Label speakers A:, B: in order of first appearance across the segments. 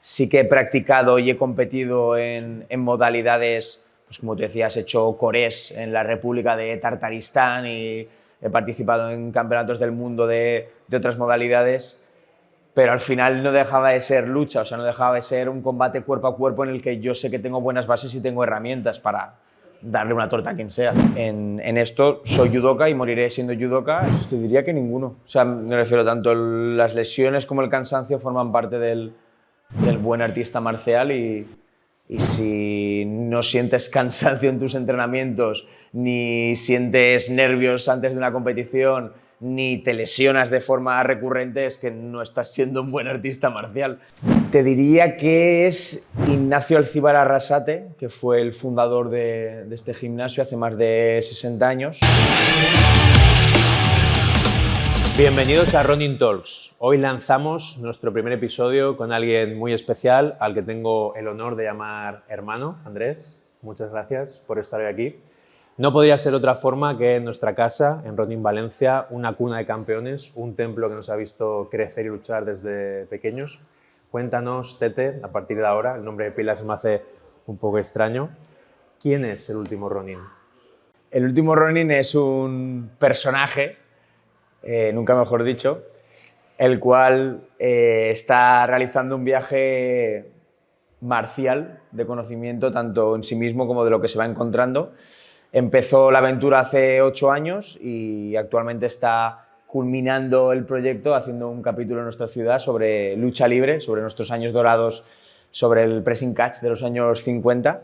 A: Sí que he practicado y he competido en modalidades, pues como tú decías, he hecho corés en la República de Tartaristán y he participado en campeonatos del mundo de otras modalidades, pero al final no dejaba de ser lucha, o sea, no dejaba de ser un combate cuerpo a cuerpo en el que yo sé que tengo buenas bases y tengo herramientas para darle una torta a quien sea. En esto soy judoka y moriré siendo judoka. Te diría que ninguno. O sea, me refiero tanto las lesiones como el cansancio forman parte del buen artista marcial y si no sientes cansancio en tus entrenamientos, ni sientes nervios antes de una competición, ni te lesionas de forma recurrente, es que no estás siendo un buen artista marcial. Te diría que es Ignacio Alcibar Arrasate, que fue el fundador de este gimnasio hace más de 60 años.
B: Bienvenidos a Ronin Talks. Hoy lanzamos nuestro primer episodio con alguien muy especial al que tengo el honor de llamar hermano. Andrés, muchas gracias por estar hoy aquí. No podría ser otra forma que en nuestra casa, en Ronin Valencia, una cuna de campeones, un templo que nos ha visto crecer y luchar desde pequeños. Cuéntanos, Tete, a partir de ahora, el nombre de pila se me hace un poco extraño. ¿Quién es el último Ronin?
A: El último Ronin es un personaje, nunca mejor dicho, el cual está realizando un viaje marcial de conocimiento tanto en sí mismo como de lo que se va encontrando. Empezó la aventura hace 8 años y actualmente está culminando el proyecto haciendo un capítulo en nuestra ciudad sobre lucha libre, sobre nuestros años dorados, sobre el pressing catch de los años 50.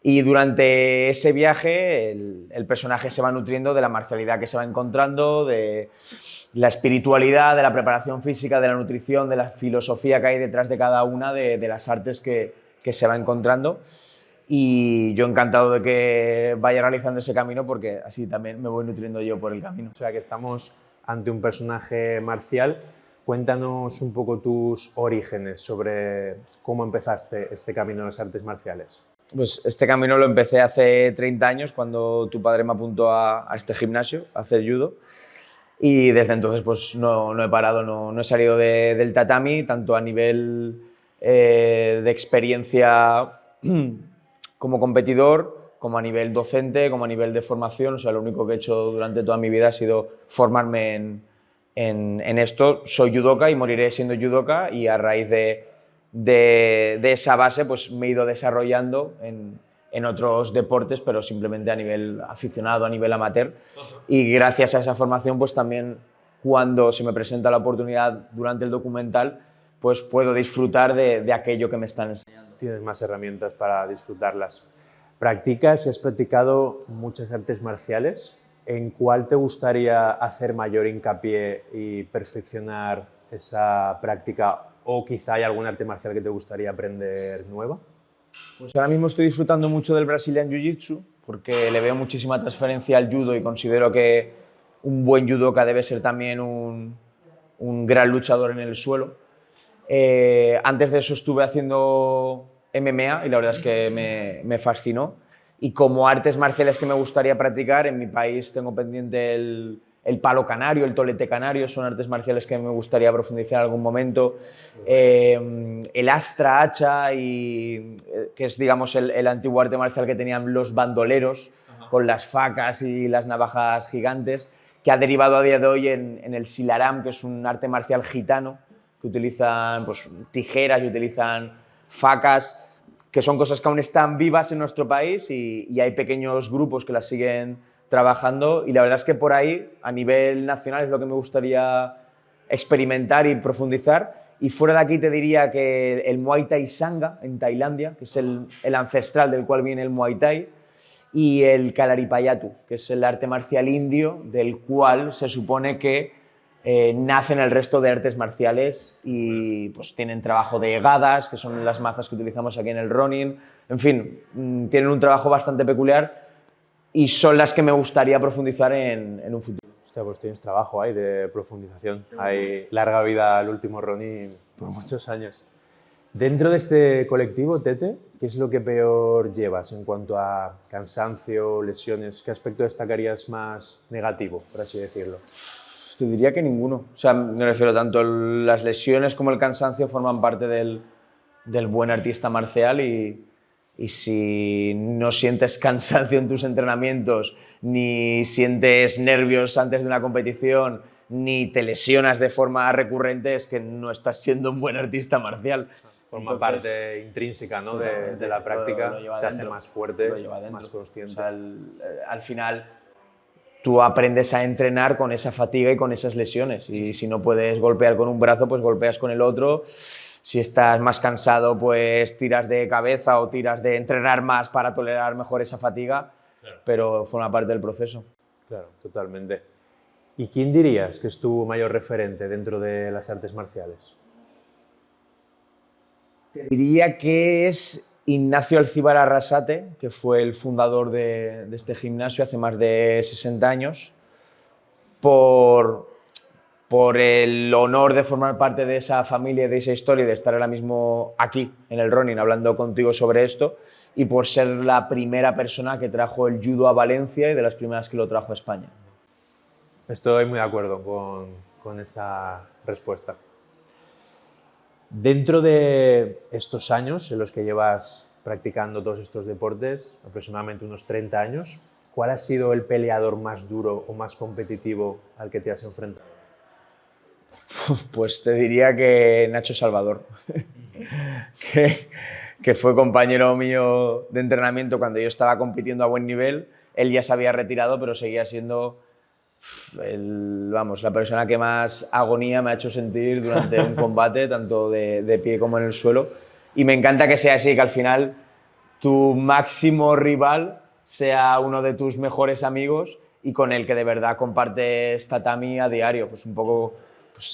A: Y durante ese viaje el personaje se va nutriendo de la marcialidad que se va encontrando, de la espiritualidad, de la preparación física, de la nutrición, de la filosofía que hay detrás de cada una de las artes que se va encontrando. Y yo encantado de que vaya realizando ese camino porque así también me voy nutriendo yo por el camino.
B: O sea que estamos ante un personaje marcial. Cuéntanos un poco tus orígenes sobre cómo empezaste este camino de las artes marciales.
A: Pues este camino lo empecé hace 30 años cuando tu padre me apuntó a este gimnasio a hacer judo y desde entonces pues no he parado, no he salido del tatami, tanto a nivel de experiencia como competidor, como a nivel docente, como a nivel de formación. O sea, lo único que he hecho durante toda mi vida ha sido formarme en esto. Soy judoka y moriré siendo judoka y a raíz de esa base pues me he ido desarrollando en otros deportes, pero simplemente a nivel aficionado, a nivel amateur. Y gracias a esa formación pues también cuando se me presenta la oportunidad durante el documental pues puedo disfrutar de aquello que me están enseñando.
B: Tienes más herramientas para disfrutarlas. ¿Practicas y has practicado muchas artes marciales? ¿En cuál te gustaría hacer mayor hincapié y perfeccionar esa práctica? ¿O quizá hay algún arte marcial que te gustaría aprender nueva?
A: Pues ahora mismo estoy disfrutando mucho del Brazilian Jiu-Jitsu porque le veo muchísima transferencia al judo y considero que un buen judoka debe ser también un gran luchador en el suelo. Antes de eso estuve haciendo MMA y la verdad es que me fascinó. Y como artes marciales que me gustaría practicar, en mi país tengo pendiente el palo canario, el tolete canario, son artes marciales que me gustaría profundizar en algún momento. El astra hacha, que es digamos el antiguo arte marcial que tenían los bandoleros, con las facas y las navajas gigantes, que ha derivado a día de hoy en el silaram, que es un arte marcial gitano, que utilizan pues, tijeras y utilizan facas, que son cosas que aún están vivas en nuestro país y hay pequeños grupos que las siguen trabajando y la verdad es que por ahí, a nivel nacional, es lo que me gustaría experimentar y profundizar. Y fuera de aquí te diría que el Muay Thai Sangha en Tailandia, que es el ancestral del cual viene el Muay Thai, y el Kalaripayattu, que es el arte marcial indio del cual se supone que nacen el resto de artes marciales y pues tienen trabajo de gadas, que son las mazas que utilizamos aquí en el Ronin. En fin, tienen un trabajo bastante peculiar y son las que me gustaría profundizar en un futuro.
B: Hostia, pues tienes trabajo ahí de profundización. Hay larga vida al último Ronin por muchos años. Dentro de este colectivo, Tete, ¿qué es lo que peor llevas en cuanto a cansancio, lesiones? ¿Qué aspecto destacarías más negativo, por así decirlo?
A: Te diría que ninguno. O sea, me refiero tanto las lesiones como el cansancio forman parte del del buen artista marcial y si no sientes cansancio en tus entrenamientos, ni sientes nervios antes de una competición, ni te lesionas de forma recurrente, es que no estás siendo un buen artista marcial.
B: Forma
A: Entonces,
B: parte intrínseca, ¿no? de la práctica, te hace más fuerte, más consciente.
A: O sea, al final tú aprendes a entrenar con esa fatiga y con esas lesiones, y si no puedes golpear con un brazo, pues golpeas con el otro. Si estás más cansado, pues tiras de cabeza o tiras de entrenar más para tolerar mejor esa fatiga, claro. Pero forma parte del proceso.
B: Claro, totalmente. ¿Y quién dirías que es tu mayor referente dentro de las artes marciales?
A: Te diría que es Ignacio Alcibar Arrasate, que fue el fundador de este gimnasio hace más de 60 años, por el honor de formar parte de esa familia, de esa historia, de estar ahora mismo aquí en el Ronin hablando contigo sobre esto, y por ser la primera persona que trajo el judo a Valencia y de las primeras que lo trajo a España.
B: Estoy muy de acuerdo con esa respuesta. Dentro de estos años en los que llevas practicando todos estos deportes, aproximadamente unos 30 años, ¿cuál ha sido el peleador más duro o más competitivo al que te has enfrentado?
A: Pues te diría que Nacho Salvador, que fue compañero mío de entrenamiento cuando yo estaba compitiendo a buen nivel. Él ya se había retirado, pero seguía siendo la persona que más agonía me ha hecho sentir durante un combate, tanto de pie como en el suelo. Y me encanta que sea así, que al final tu máximo rival sea uno de tus mejores amigos y con el que de verdad compartes tatami a diario. Pues un poco,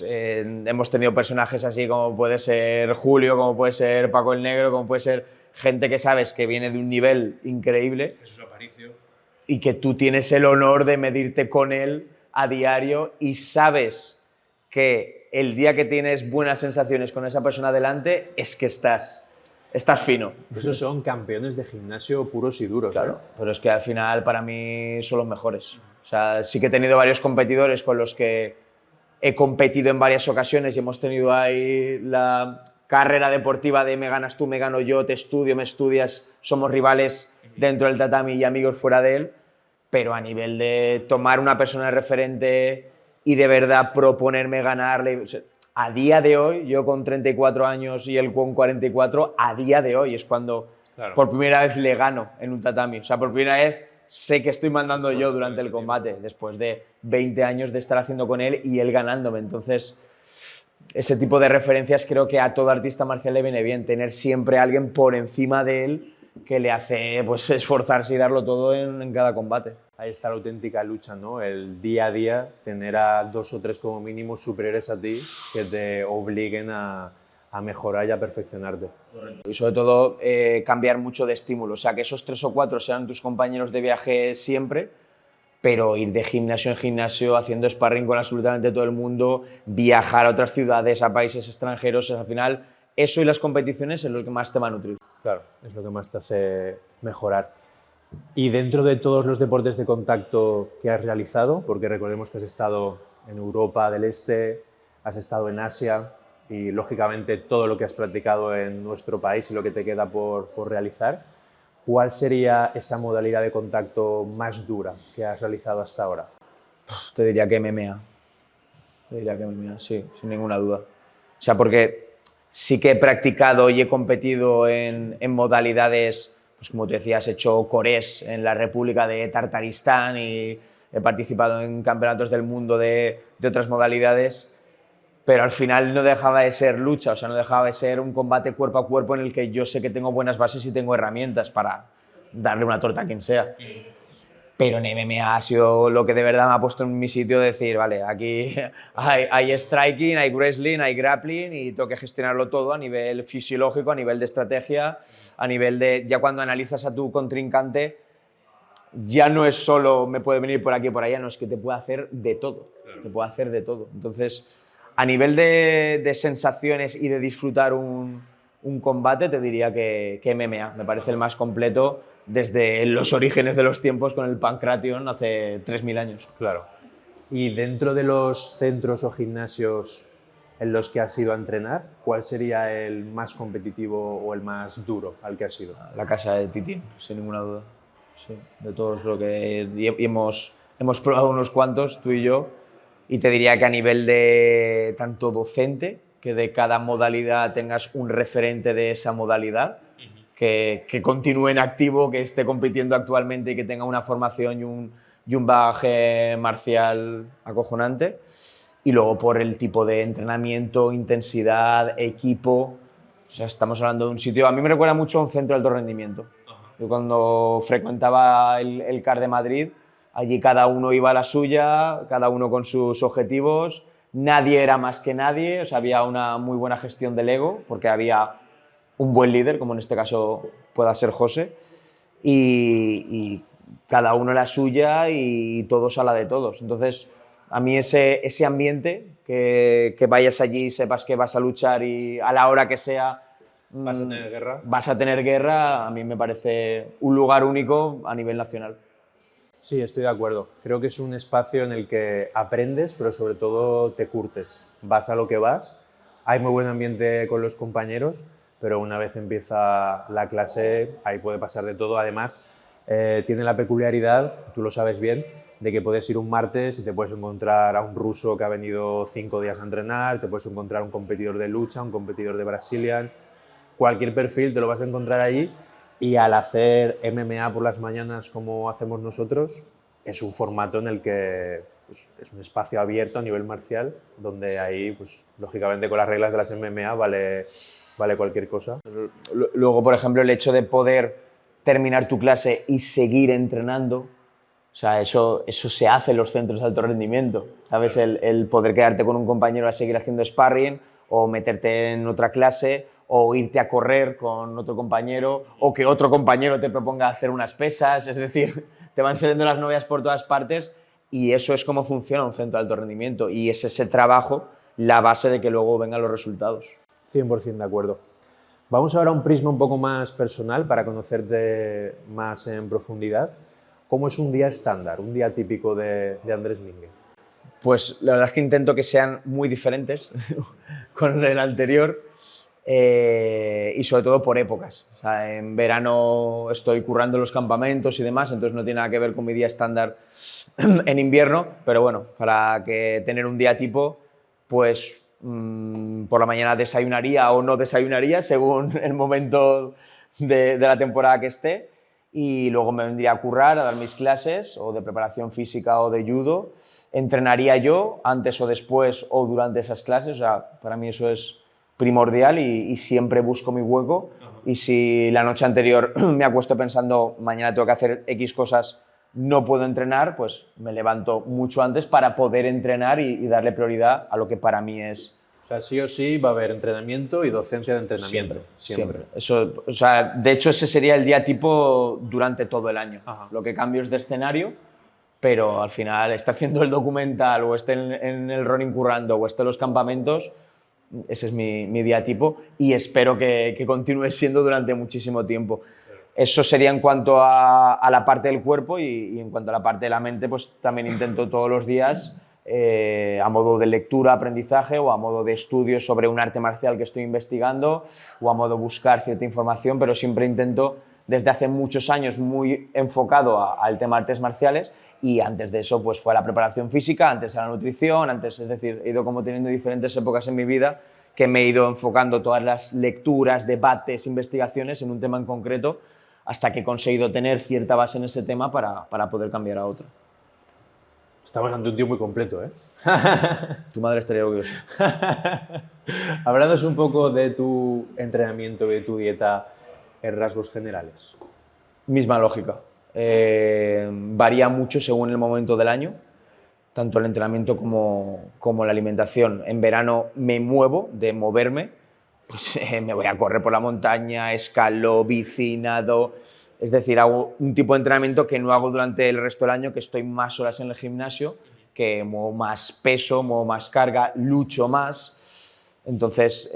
A: hemos tenido personajes así como puede ser Julio, como puede ser Paco el Negro, como puede ser gente que sabes que viene de un nivel increíble.
B: Jesús Aparicio.
A: Y que tú tienes el honor de medirte con él a diario y sabes que el día que tienes buenas sensaciones con esa persona delante es que estás fino.
B: Esos son campeones de gimnasio puros y duros.
A: Claro, pero es que al final para mí son los mejores. O sea, sí que he tenido varios competidores con los que he competido en varias ocasiones y hemos tenido ahí la carrera deportiva de me ganas tú, me gano yo, te estudio, me estudias, somos rivales dentro del tatami y amigos fuera de él, pero a nivel de tomar una persona de referente y de verdad proponerme ganarle, o sea, a día de hoy, yo con 34 años y él con 44, a día de hoy es cuando por primera vez le gano en un tatami. O sea, por primera vez sé que estoy mandando yo durante el combate, después de 20 años de estar haciendo con él y él ganándome. Entonces, ese tipo de referencias creo que a todo artista marcial le viene bien, tener siempre a alguien por encima de él que le hace pues, esforzarse y darlo todo en cada combate.
B: Ahí está la auténtica lucha, ¿no? El día a día, tener a 2 o 3 como mínimo superiores a ti que te obliguen a mejorar y a perfeccionarte.
A: Correcto. Y sobre todo cambiar mucho de estímulo, o sea, que esos 3 o 4 sean tus compañeros de viaje siempre, pero ir de gimnasio en gimnasio, haciendo sparring con absolutamente todo el mundo, viajar a otras ciudades, a países extranjeros, al final eso y las competiciones es lo que más te va a nutrir.
B: Claro, es lo que más te hace mejorar. Y dentro de todos los deportes de contacto que has realizado, porque recordemos que has estado en Europa del Este, has estado en Asia y lógicamente todo lo que has practicado en nuestro país y lo que te queda por realizar, ¿cuál sería esa modalidad de contacto más dura que has realizado hasta ahora?
A: Te diría que MMA. Sí, sin ninguna duda. O sea, porque sí que he practicado y he competido en modalidades, pues como te decías, he hecho corés en la República de Tartaristán y he participado en campeonatos del mundo de otras modalidades, pero al final no dejaba de ser lucha, o sea, no dejaba de ser un combate cuerpo a cuerpo en el que yo sé que tengo buenas bases y tengo herramientas para darle una torta a quien sea. Pero en MMA ha sido lo que de verdad me ha puesto en mi sitio de decir, vale, aquí hay striking, hay wrestling, hay grappling y tengo que gestionarlo todo a nivel fisiológico, a nivel de estrategia, a nivel de... Ya cuando analizas a tu contrincante, ya no es solo me puede venir por aquí o por allá, no, es que te puede hacer de todo, te puede hacer de todo. Entonces, a nivel de sensaciones y de disfrutar un combate, te diría que MMA me parece el más completo desde los orígenes de los tiempos con el Pancration hace 3000 años.
B: Claro. Y dentro de los centros o gimnasios en los que has ido a entrenar, ¿cuál sería el más competitivo o el más duro al que has ido?
A: La casa de Titín, sin ninguna duda. Sí, de todos lo que y hemos probado unos cuantos, tú y yo, y te diría que a nivel de tanto docente, que de cada modalidad tengas un referente de esa modalidad, que continúe en activo, que esté compitiendo actualmente y que tenga una formación y un bagaje marcial acojonante. Y luego por el tipo de entrenamiento, intensidad, equipo. O sea, estamos hablando de un sitio... A mí me recuerda mucho a un centro de alto rendimiento. Yo cuando frecuentaba el CAR de Madrid, allí cada uno iba a la suya, cada uno con sus objetivos, nadie era más que nadie, o sea, había una muy buena gestión del ego, porque había un buen líder, como en este caso pueda ser José, y cada uno la suya y todos a la de todos. Entonces, a mí ese ambiente, que vayas allí, sepas que vas a luchar y a la hora que sea
B: ¿Vas a tener guerra?
A: vas a tener guerra, a mí me parece un lugar único a nivel nacional.
B: Sí, estoy de acuerdo. Creo que es un espacio en el que aprendes, pero sobre todo te curtes. Vas a lo que vas. Hay muy buen ambiente con los compañeros, pero una vez empieza la clase, ahí puede pasar de todo. Además, tiene la peculiaridad, tú lo sabes bien, de que puedes ir un martes y te puedes encontrar a un ruso que ha venido 5 días a entrenar, te puedes encontrar a un competidor de lucha, un competidor de Brazilian. Cualquier perfil te lo vas a encontrar allí. Y al hacer MMA por las mañanas como hacemos nosotros, es un formato en el que pues, es un espacio abierto a nivel marcial, donde ahí, pues, lógicamente con las reglas de las MMA vale cualquier cosa.
A: Luego, por ejemplo, el hecho de poder terminar tu clase y seguir entrenando, o sea, eso se hace en los centros de alto rendimiento, ¿sabes? El poder quedarte con un compañero a seguir haciendo sparring o meterte en otra clase o irte a correr con otro compañero o que otro compañero te proponga hacer unas pesas, es decir, te van saliendo las novias por todas partes y eso es como funciona un centro de alto rendimiento y es ese trabajo la base de que luego vengan los resultados.
B: 100% de acuerdo. Vamos ahora a un prisma un poco más personal para conocerte más en profundidad. ¿Cómo es un día estándar, un día típico de Andrés Mínguez?
A: Pues la verdad es que intento que sean muy diferentes con el anterior y sobre todo por épocas. O sea, en verano estoy currando los campamentos y demás, entonces no tiene nada que ver con mi día estándar en invierno, pero bueno, para que tener un día tipo, pues por la mañana desayunaría o no desayunaría según el momento de la temporada que esté y luego me vendría a currar, a dar mis clases o de preparación física o de judo. Entrenaría yo antes o después o durante esas clases, o sea, para mí eso es primordial y siempre busco mi hueco. Y si la noche anterior me acuesto pensando mañana tengo que hacer X cosas, no puedo entrenar, pues me levanto mucho antes para poder entrenar y darle prioridad a lo que para mí es.
B: O sea, sí o sí va a haber entrenamiento y docencia de entrenamiento.
A: Siempre. Eso, o sea, de hecho, ese sería el día tipo durante todo el año.
B: Ajá.
A: Lo que cambio es de escenario, pero al final esté haciendo el documental o esté en el running currando o esté en los campamentos, ese es mi día tipo y espero que continúe siendo durante muchísimo tiempo. Eso sería en cuanto a la parte del cuerpo y en cuanto a la parte de la mente, pues también intento todos los días a modo de lectura, aprendizaje o a modo de estudio sobre un arte marcial que estoy investigando o a modo de buscar cierta información, pero siempre intento desde hace muchos años muy enfocado al tema artes marciales y antes de eso pues fue a la preparación física, antes a la nutrición, antes, es decir, he ido como teniendo diferentes épocas en mi vida que me he ido enfocando todas las lecturas, debates, investigaciones en un tema en concreto hasta que he conseguido tener cierta base en ese tema para poder cambiar a otro.
B: Estamos ante un tío muy completo, ¿eh?
A: Tu madre estaría orgullosa.
B: Hablándonos un poco de tu entrenamiento y de tu dieta en rasgos generales.
A: Misma lógica. Varía mucho según el momento del año, tanto el entrenamiento como la alimentación. En verano me muevo, de moverme, pues me voy a correr por la montaña, escalo, bici, nado. Es decir, hago un tipo de entrenamiento que no hago durante el resto del año, que estoy más horas en el gimnasio, que muevo más peso, muevo más carga, lucho más. Entonces,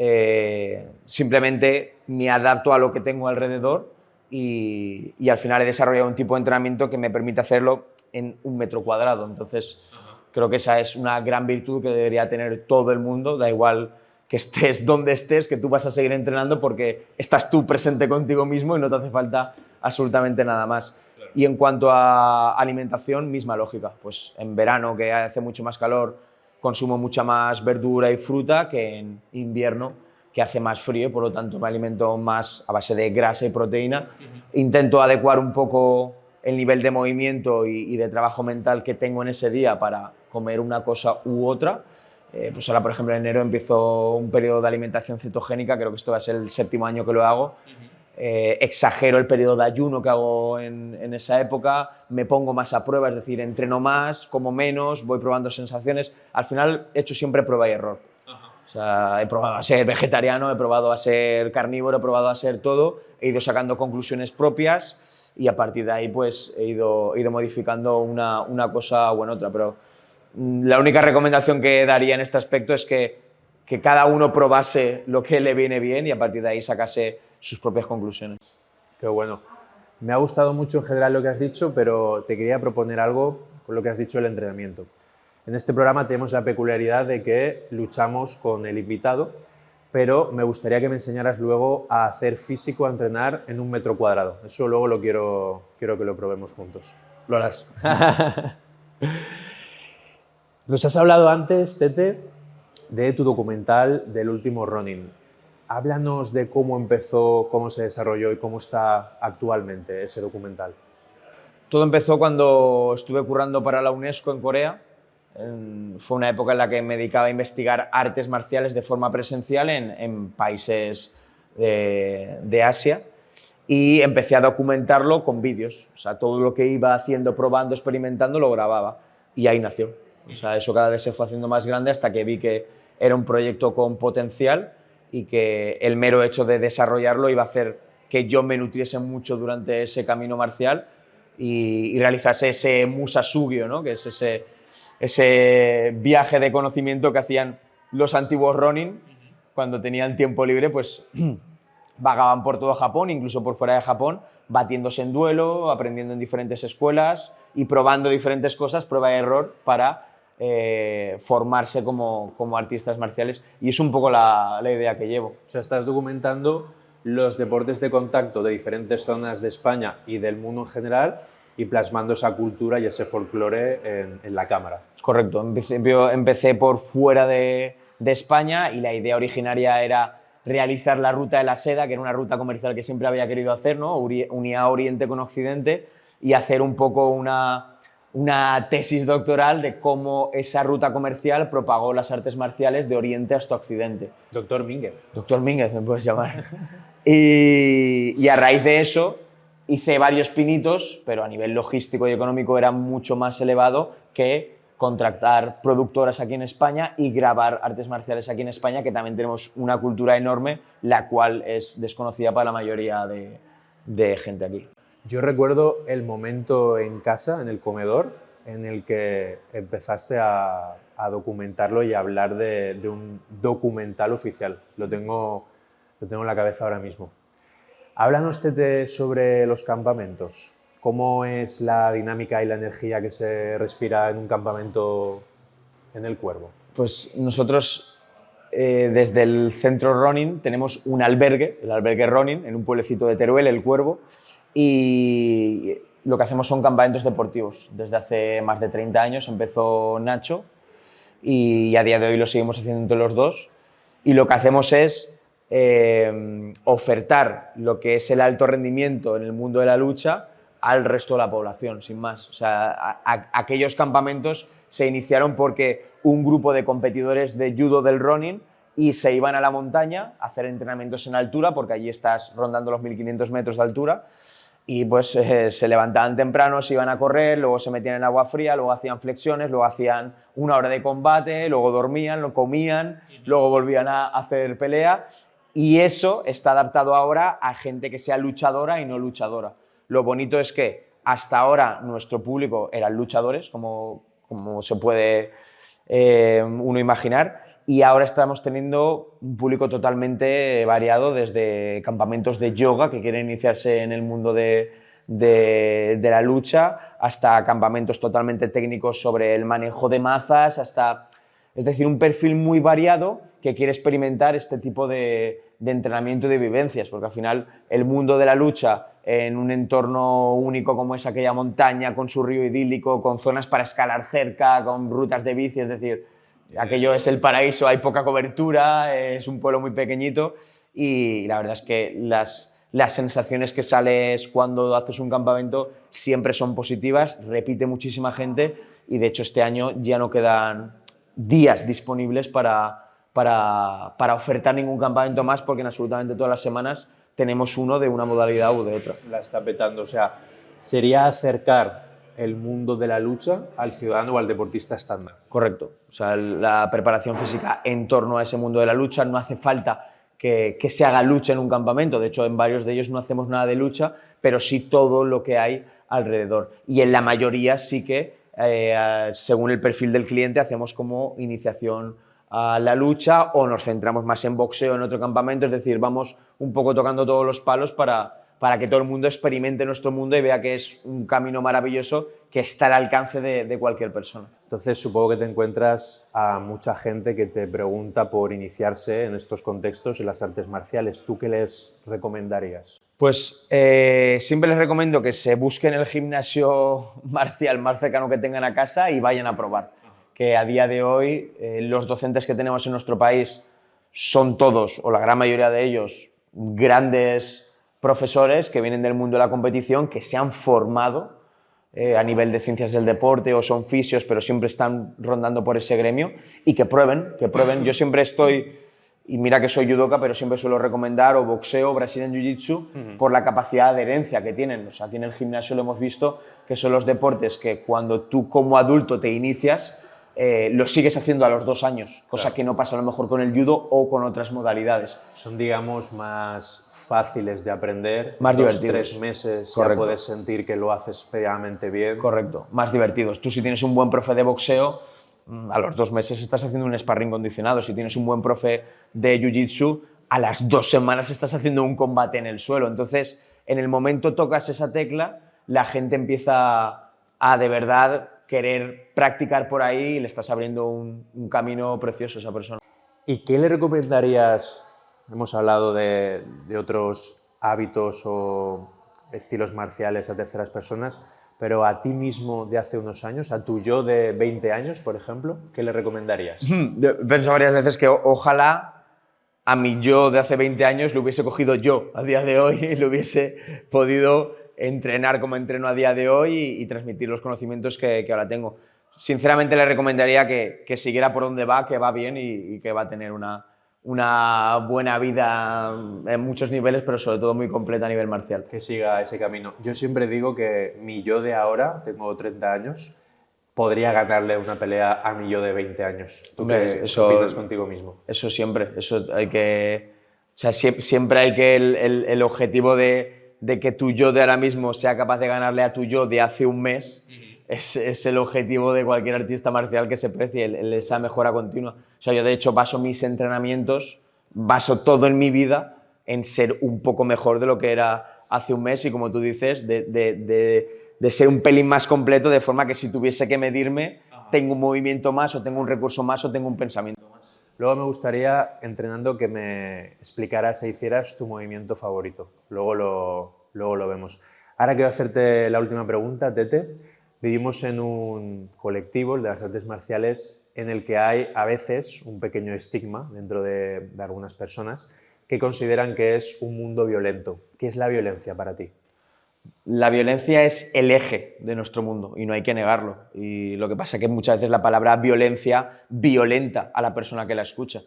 A: simplemente me adapto a lo que tengo alrededor y al final he desarrollado un tipo de entrenamiento que me permite hacerlo en 1 metro cuadrado. Entonces, Creo que esa es una gran virtud que debería tener todo el mundo, da igual que estés donde estés, que tú vas a seguir entrenando porque estás tú presente contigo mismo y no te hace falta absolutamente nada más. Claro. Y en cuanto a alimentación, misma lógica. Pues en verano, que hace mucho más calor, consumo mucha más verdura y fruta que en invierno, que hace más frío, por lo tanto me alimento más a base de grasa y proteína. Intento adecuar un poco el nivel de movimiento y de trabajo mental que tengo en ese día para comer una cosa u otra. Pues ahora, por ejemplo, en enero empiezo un periodo de alimentación cetogénica, creo que esto va a ser el 7º año que lo hago. Exagero el periodo de ayuno que hago en esa época, me pongo más a prueba, es decir, entreno más, como menos, voy probando sensaciones. Al final he hecho siempre prueba y error. O sea, he probado a ser vegetariano, he probado a ser carnívoro, he probado a ser todo, he ido sacando conclusiones propias y a partir de ahí pues he ido modificando una cosa o en otra, pero la única recomendación que daría en este aspecto es que cada uno probase lo que le viene bien y a partir de ahí sacase sus propias conclusiones.
B: Qué bueno. Me ha gustado mucho en general lo que has dicho, pero te quería proponer algo con lo que has dicho del entrenamiento. En este programa tenemos la peculiaridad de que luchamos con el invitado, pero me gustaría que me enseñaras luego a hacer físico, a entrenar en 1 metro cuadrado. Eso luego lo quiero que lo probemos juntos.
A: Lo harás.
B: Nos has hablado antes, Tete, de tu documental del último Ronin. Háblanos de cómo empezó, cómo se desarrolló y cómo está actualmente ese documental.
A: Todo empezó cuando estuve currando para la UNESCO en Corea. Fue una época en la que me dedicaba a investigar artes marciales de forma presencial en países de Asia y empecé a documentarlo con vídeos. O sea, todo lo que iba haciendo, probando, experimentando, lo grababa y ahí nació. O sea, eso cada vez se fue haciendo más grande hasta que vi que era un proyecto con potencial y que el mero hecho de desarrollarlo iba a hacer que yo me nutriese mucho durante ese camino marcial y realizase ese musasugyo, ¿no? Que es ese viaje de conocimiento que hacían los antiguos Ronin cuando tenían tiempo libre, pues vagaban por todo Japón, incluso por fuera de Japón, batiéndose en duelo, aprendiendo en diferentes escuelas y probando diferentes cosas, prueba y error, para formarse como artistas marciales. Y es un poco la idea que llevo.
B: O sea, estás documentando los deportes de contacto de diferentes zonas de España y del mundo en general y plasmando esa cultura y ese folclore en la cámara.
A: Correcto. En principio empecé por fuera de España y la idea originaria era realizar la Ruta de la Seda, que era una ruta comercial que siempre había querido hacer, ¿no? Unía Oriente con Occidente, y hacer un poco una tesis doctoral de cómo esa ruta comercial propagó las artes marciales de Oriente hasta Occidente.
B: Doctor Mínguez.
A: Doctor Mínguez, me puedes llamar. Y a raíz de eso hice varios pinitos, pero a nivel logístico y económico era mucho más elevado que contratar productoras aquí en España y grabar artes marciales aquí en España, que también tenemos una cultura enorme, la cual es desconocida para la mayoría de gente aquí.
B: Yo recuerdo el momento en casa, en el comedor, en el que empezaste a documentarlo y a hablar de un documental oficial. Lo tengo en la cabeza ahora mismo. Háblanos, Tete, sobre los campamentos. ¿Cómo es la dinámica y la energía que se respira en un campamento en El Cuervo?
A: Pues nosotros, desde el centro Ronin, tenemos un albergue, el albergue Ronin, en un pueblecito de Teruel, El Cuervo, y lo que hacemos son campamentos deportivos. Desde hace más de 30 años empezó Nacho y a día de hoy lo seguimos haciendo entre los dos. Y lo que hacemos es ofertar lo que es el alto rendimiento en el mundo de la lucha al resto de la población, sin más. O sea, aquellos campamentos se iniciaron porque un grupo de competidores de judo del Ronin y se iban a la montaña a hacer entrenamientos en altura, porque allí estás rondando los 1500 metros de altura, y pues se levantaban temprano, se iban a correr, luego se metían en agua fría, luego hacían flexiones, luego hacían 1 hora de combate, luego dormían, lo comían, luego volvían a hacer pelea, y eso está adaptado ahora a gente que sea luchadora y no luchadora. Lo bonito es que hasta ahora nuestro público eran luchadores, como se puede uno imaginar, y ahora estamos teniendo un público totalmente variado, desde campamentos de yoga que quieren iniciarse en el mundo de de la lucha, hasta campamentos totalmente técnicos sobre el manejo de mazas, es decir, un perfil muy variado que quiere experimentar este tipo de entrenamiento y de vivencias, porque al final el mundo de la lucha en un entorno único como es aquella montaña, con su río idílico, con zonas para escalar cerca, con rutas de bici, es decir, aquello es el paraíso, hay poca cobertura, es un pueblo muy pequeñito y la verdad es que las sensaciones que sales cuando haces un campamento siempre son positivas, repite muchísima gente y de hecho este año ya no quedan días disponibles para ofertar ningún campamento más porque en absolutamente todas las semanas tenemos uno de una modalidad u de otra.
B: La está petando, o sea, sería acercar el mundo de la lucha al ciudadano o al deportista estándar.
A: Correcto, o sea, la preparación física en torno a ese mundo de la lucha, no hace falta que se haga lucha en un campamento, de hecho en varios de ellos no hacemos nada de lucha, pero sí todo lo que hay alrededor. Y en la mayoría sí que, según el perfil del cliente, hacemos como iniciación a la lucha o nos centramos más en boxeo en otro campamento, es decir, vamos un poco tocando todos los palos para que todo el mundo experimente nuestro mundo y vea que es un camino maravilloso que está al alcance de cualquier persona.
B: Entonces supongo que te encuentras a mucha gente que te pregunta por iniciarse en estos contextos en las artes marciales. ¿Tú qué les recomendarías?
A: Pues siempre les recomiendo que se busquen el gimnasio marcial más cercano que tengan a casa y vayan a probar. Que a día de hoy los docentes que tenemos en nuestro país son todos, o la gran mayoría de ellos, grandes profesores que vienen del mundo de la competición, que se han formado a nivel de ciencias del deporte o son fisios, pero siempre están rondando por ese gremio y que prueben. Yo siempre estoy, y mira que soy judoka, pero siempre suelo recomendar o boxeo o Brazilian Jiu-Jitsu por la capacidad de adherencia que tienen. O sea, aquí en el gimnasio lo hemos visto que son los deportes que cuando tú como adulto te inicias, lo sigues haciendo a los 2 años, cosa
B: Claro.
A: que no pasa a lo mejor con el judo o con otras modalidades.
B: Son, digamos, más fáciles de aprender,
A: Más
B: 2,
A: divertidos.
B: 3 meses
A: Correcto.
B: ya puedes sentir que lo haces medianamente bien.
A: Correcto, más divertidos. Tú si tienes un buen profe de boxeo, a los 2 meses estás haciendo un sparring condicionado. Si tienes un buen profe de jiu-jitsu, a las 2 semanas estás haciendo un combate en el suelo. Entonces, en el momento tocas esa tecla, la gente empieza a de verdad querer practicar por ahí y le estás abriendo un camino precioso a esa persona.
B: ¿Y qué le recomendarías? Hemos hablado de otros hábitos o estilos marciales a terceras personas, pero a ti mismo de hace unos años, a tu yo de 20 años, por ejemplo, ¿qué le recomendarías?
A: He pensado varias veces que ojalá a mi yo de hace 20 años lo hubiese cogido yo a día de hoy y lo hubiese podido entrenar como entreno a día de hoy y transmitir los conocimientos que ahora tengo. Sinceramente le recomendaría que siguiera por donde va, que va bien y que va a tener una buena vida en muchos niveles, pero sobre todo muy completa a nivel marcial.
B: Que siga ese camino. Yo siempre digo que mi yo de ahora, tengo 30 años, podría ganarle una pelea a mi yo de 20 años. ¿Tú qué opinas contigo mismo?
A: Eso siempre, eso hay que... O sea, siempre hay que el objetivo de que tu yo de ahora mismo sea capaz de ganarle a tu yo de hace un mes, es el objetivo de cualquier artista marcial que se precie, esa mejora continua. O sea, yo de hecho baso mis entrenamientos, baso todo en mi vida en ser un poco mejor de lo que era hace un mes y como tú dices, de ser un pelín más completo, de forma que si tuviese que medirme, tengo un movimiento más o tengo un recurso más o tengo un pensamiento más.
B: Luego me gustaría, entrenando, que me explicaras e hicieras tu movimiento favorito. Luego lo vemos. Ahora quiero hacerte la última pregunta, Tete. Vivimos en un colectivo, el de las artes marciales, en el que hay a veces un pequeño estigma dentro de algunas personas que consideran que es un mundo violento. ¿Qué es la violencia para ti?
A: La violencia es el eje de nuestro mundo y no hay que negarlo. Y lo que pasa es que muchas veces la palabra violencia violenta a la persona que la escucha.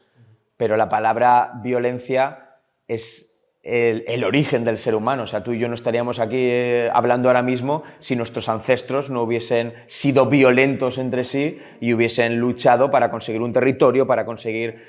A: Pero la palabra violencia es el origen del ser humano. O sea, tú y yo no estaríamos aquí hablando ahora mismo si nuestros ancestros no hubiesen sido violentos entre sí y hubiesen luchado para conseguir un territorio, para conseguir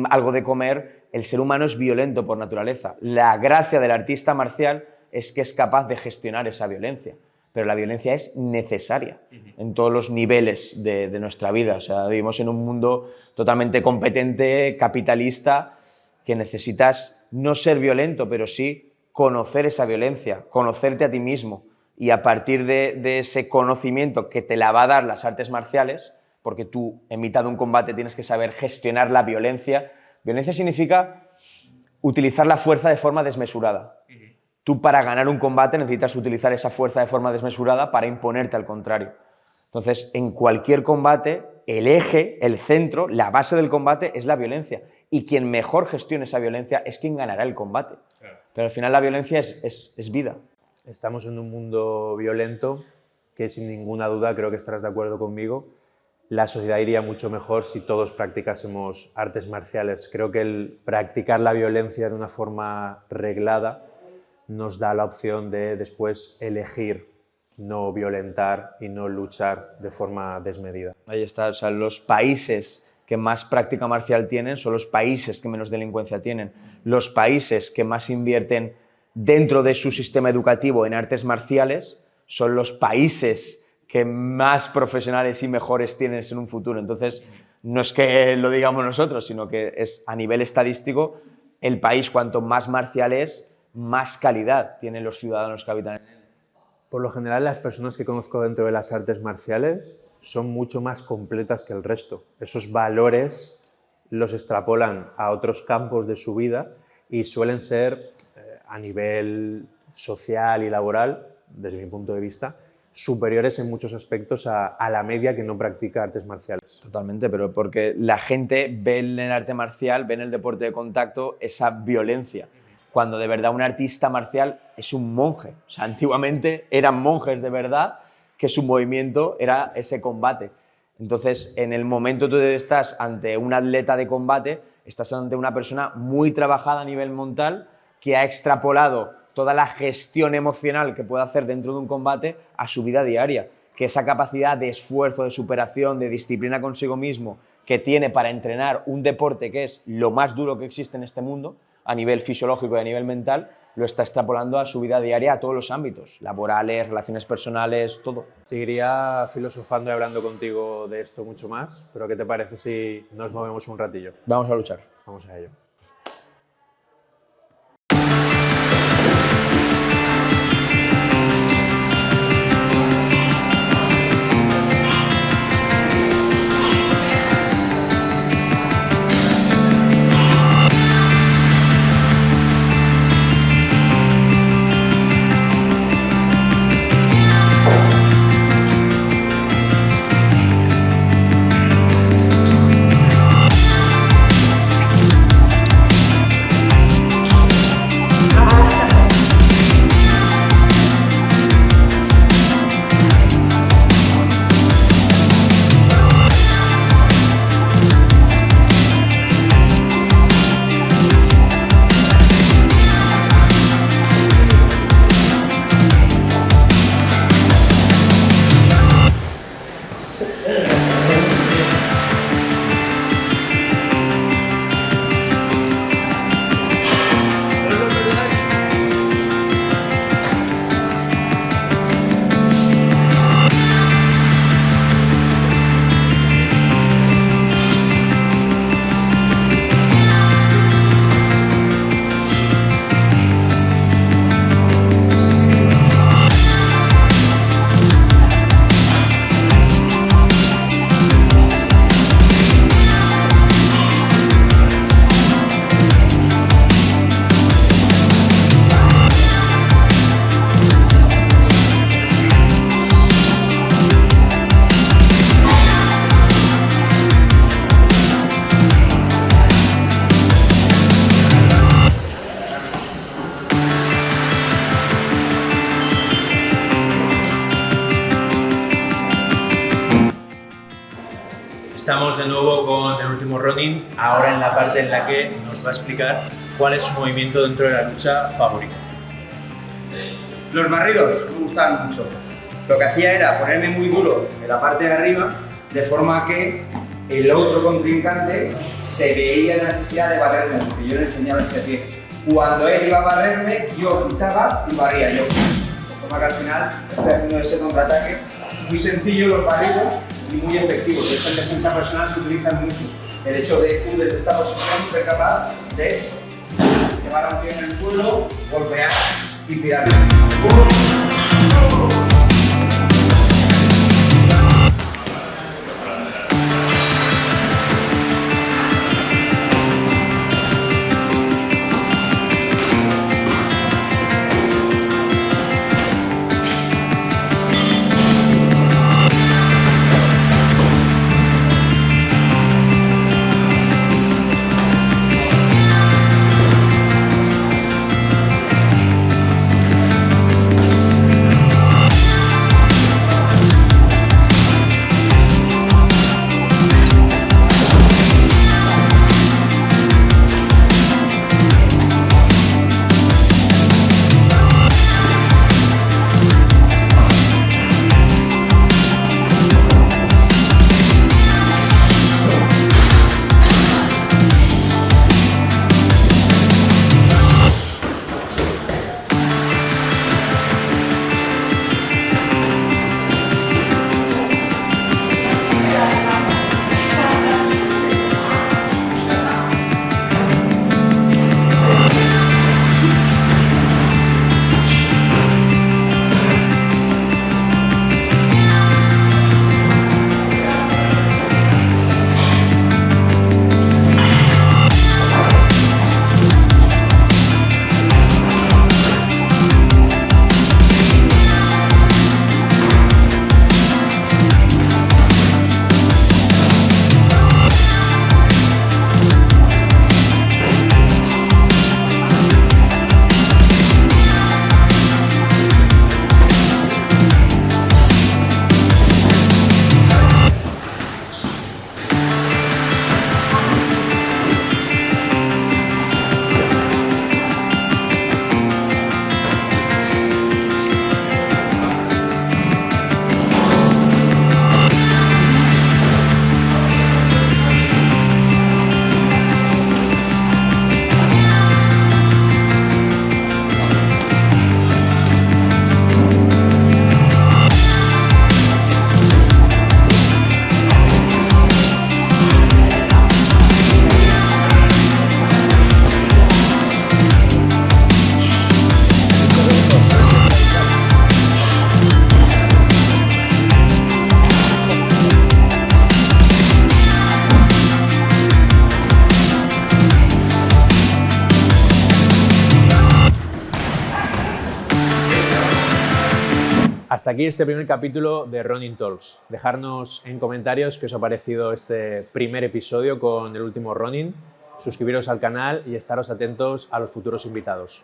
A: algo de comer. El ser humano es violento por naturaleza. La gracia del artista marcial es que es capaz de gestionar esa violencia, pero la violencia es necesaria en todos los niveles de nuestra vida. O sea, vivimos en un mundo totalmente competente, capitalista, que necesitas no ser violento, pero sí conocer esa violencia, conocerte a ti mismo, y a partir de ese conocimiento que te la va a dar las artes marciales, porque tú en mitad de un combate tienes que saber gestionar la violencia. Violencia significa utilizar la fuerza de forma desmesurada. Tú para ganar un combate necesitas utilizar esa fuerza de forma desmesurada para imponerte al contrario. Entonces, en cualquier combate, el eje, el centro, la base del combate es la violencia. Y quien mejor gestione esa violencia es quien ganará el combate. Claro. Pero al final la violencia es vida.
B: Estamos en un mundo violento que sin ninguna duda, creo que estarás de acuerdo conmigo, la sociedad iría mucho mejor si todos practicásemos artes marciales. Creo que el practicar la violencia de una forma reglada nos da la opción de después elegir no violentar y no luchar de forma desmedida.
A: Ahí está, o sea, los países que más práctica marcial tienen son los países que menos delincuencia tienen. Los países que más invierten dentro de su sistema educativo en artes marciales son los países que más profesionales y mejores tienen en un futuro. Entonces, no es que lo digamos nosotros, sino que es a nivel estadístico, el país cuanto más marcial es, más calidad tienen los ciudadanos que habitan en él.
B: Por lo general, las personas que conozco dentro de las artes marciales son mucho más completas que el resto. Esos valores los extrapolan a otros campos de su vida y suelen ser, a nivel social y laboral, desde mi punto de vista, superiores en muchos aspectos a la media que no practica artes marciales.
A: Totalmente, pero porque la gente ve en el arte marcial, ve en el deporte de contacto esa violencia, cuando de verdad un artista marcial es un monje. O sea, antiguamente eran monjes de verdad, que su movimiento era ese combate. Entonces, en el momento tú estás ante un atleta de combate, estás ante una persona muy trabajada a nivel mental, que ha extrapolado toda la gestión emocional que puede hacer dentro de un combate a su vida diaria, que esa capacidad de esfuerzo, de superación, de disciplina consigo mismo que tiene para entrenar un deporte que es lo más duro que existe en este mundo, a nivel fisiológico y a nivel mental, lo está extrapolando a su vida diaria, a todos los ámbitos, laborales, relaciones personales, todo.
B: Seguiría filosofando y hablando contigo de esto mucho más, pero ¿qué te parece si nos movemos un ratillo?
A: Vamos a luchar.
B: Vamos a ello. Estamos de nuevo con el último Ronin, ahora en la parte en la que nos va a explicar cuál es su movimiento dentro de la lucha favorito.
C: Los barridos me gustaban mucho. Lo que hacía era ponerme muy duro en la parte de arriba, de forma que el otro contrincante se veía la necesidad de barrerme, porque yo le enseñaba este pie. Cuando él iba a barrerme, yo quitaba y barría yo. De forma que al final estoy haciendo ese contraataque. Muy sencillo los barridos y muy efectivos. De hecho, en defensa personal se utilizan mucho. El hecho de tú desde esta posición ser capaz de llevar a un pie en el suelo, golpear y tirar.
B: hasta aquí este primer capítulo de Ronin Talks. Dejarnos en comentarios qué os ha parecido este primer episodio con el último Ronin. Suscribiros al canal y estaros atentos a los futuros invitados.